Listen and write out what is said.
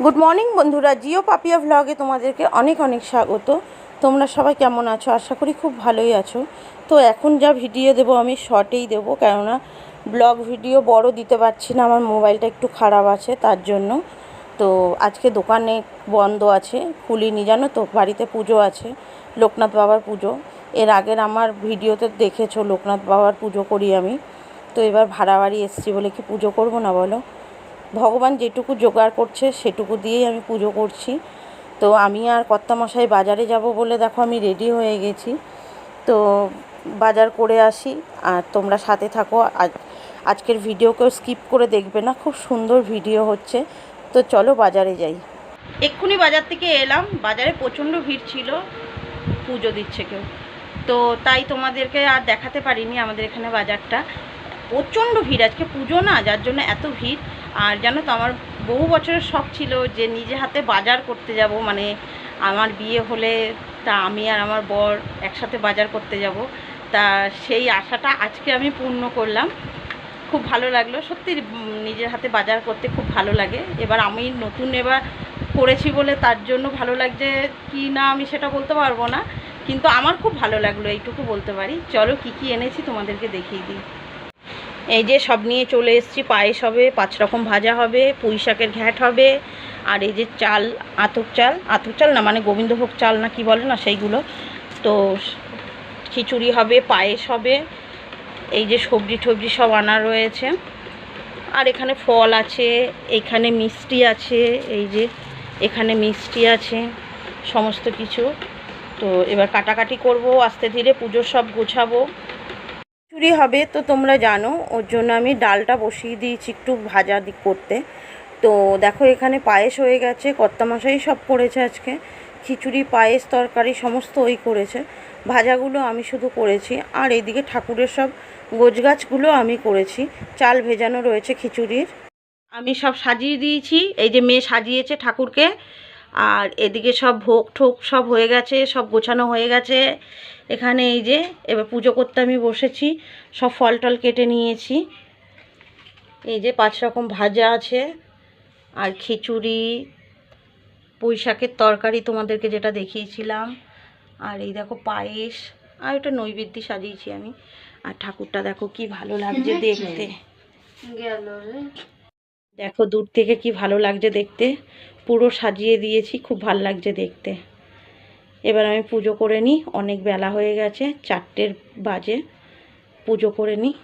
Good morning বন্ধুরা, জিও পাপিয়া ভ্লগে তোমাদেরকে অনেক অনেক স্বাগত। তোমরা সবাই কেমন আছো? আশা করি খুব ভালোই আছো। তো এখন যা ভিডিও দেবো আমি শর্টেই দেবো, কেননা ব্লগ ভিডিও বড় দিতে পারছি না, আমার মোবাইলটা একটু খারাপ আছে তার জন্য। তো আজকে দোকানে বন্ধ আছে, খুলিনি জানো তো, বাড়িতে পুজো আছে, লোকনাথ বাবার পুজো। এর আগের আমার ভিডিওতে দেখেছো লোকনাথ বাবার পুজো করি আমি। তো এবার ভাড়া বাড়ি এসেছি বলে কি পুজো করব না বলো? ভগবান যেটুকু জোগাড় করছে সেটুকু দিয়েই আমি পুজো করছি। তো আমি আর কর্তামশাই বাজারে যাব বলে দেখো আমি রেডি হয়ে গেছি। তো বাজার করে আসি, আর তোমরা সাথে থাকো। আজকের ভিডিওকেও স্কিপ করে দেখবে না, খুব সুন্দর ভিডিও হচ্ছে। তো চলো বাজারে যাই। এক্ষুনি বাজার থেকে এলাম, বাজারে প্রচণ্ড ভিড় ছিল, পুজো দিচ্ছে কেউ, তো তাই তোমাদেরকে আর দেখাতে পারিনি আমাদের এখানে বাজারটা। প্রচণ্ড ভিড়, আজকে পুজো না, যার জন্য এত ভিড়। আর জানো তো আমার বহু বছরের শখ ছিল যে নিজে হাতে বাজার করতে যাব, মানে আমার বিয়ে হলে তা আমি আর আমার বর একসাথে বাজার করতে যাব। তা সেই আশাটা আজকে আমি পূর্ণ করলাম, খুব ভালো লাগলো সত্যি। নিজের হাতে বাজার করতে খুব ভালো লাগে। এবার আমি নতুন করেছি বলে তার জন্য ভালো লাগছে কি না আমি সেটা বলতে পারবো না, কিন্তু আমার খুব ভালো লাগলো এইটুকু বলতে পারি। চলো কি কি এনেছি তোমাদেরকে দেখিয়ে দিই। এই যে সব নিয়ে চলে এসেছি, পায়েস হবে, 5 রকম ভাজা হবে, পুঁই শাকের ঘ্যাঁট হবে, আর এই যে চাল, আতপ চাল না, মানে গোবিন্দভোগ চাল না কি বলে না সেইগুলো। তো খিচুড়ি হবে, পায়েস হবে, এই যে সবজি টবজি সব আনা রয়েছে, আর এখানে ফল আছে, এখানে মিষ্টি আছে, এই যে এখানে মিষ্টি আছে, সমস্ত কিছু। তো এবার কাটাকাটি করব আস্তে ধীরে, পুজোর সব গোছাবো। খিচুড়ি হবে তো তোমরা জানো, ওর জন্য আমি ডালটা বসিয়ে দিয়েছি একটু ভাজা করতে। তো দেখো এখানে পায়েস হয়ে গেছে, কর্তামশাই সব করেছে আজকে, খিচুড়ি পায়েস তরকারি সমস্ত ওই করেছে, ভাজাগুলো আমি শুধু করেছি। আর এইদিকে ঠাকুরের সব গোছগাছগুলো আমি করেছি, চাল ভেজানো রয়েছে খিচুড়ির, আমি সব সাজিয়ে দিয়েছি। এই যে মেয়ে সাজিয়েছে ঠাকুরকে, আর এদিকে সব ভোগ ঠোক সব হয়ে গেছে, সব গোছানো হয়ে গেছে। এখানে এই যে এবার পুজো করতে আমি বসেছি, সব ফল টল কেটে নিয়েছি। এই যে 5 রকম ভাজা আছে, আর খিচুড়ি, পুঁই শাকের তরকারি তোমাদেরকে যেটা দেখিয়েছিলাম, আর এই দেখো পায়েস, আর এটা নৈবেদ্য সাজিয়েছি আমি। আর ঠাকুরটা দেখো কি ভালো লাগছে দেখতে, দেখো দূর থেকে কি ভালো লাগছে দেখতে, পুরো সাজিয়ে দিয়েছি, খুব ভালো লাগছে দেখতে। এবার আমি পুজো করে নিই, অনেক বেলা হয়ে গেছে, 4টে বাজে, পুজো করে নিই।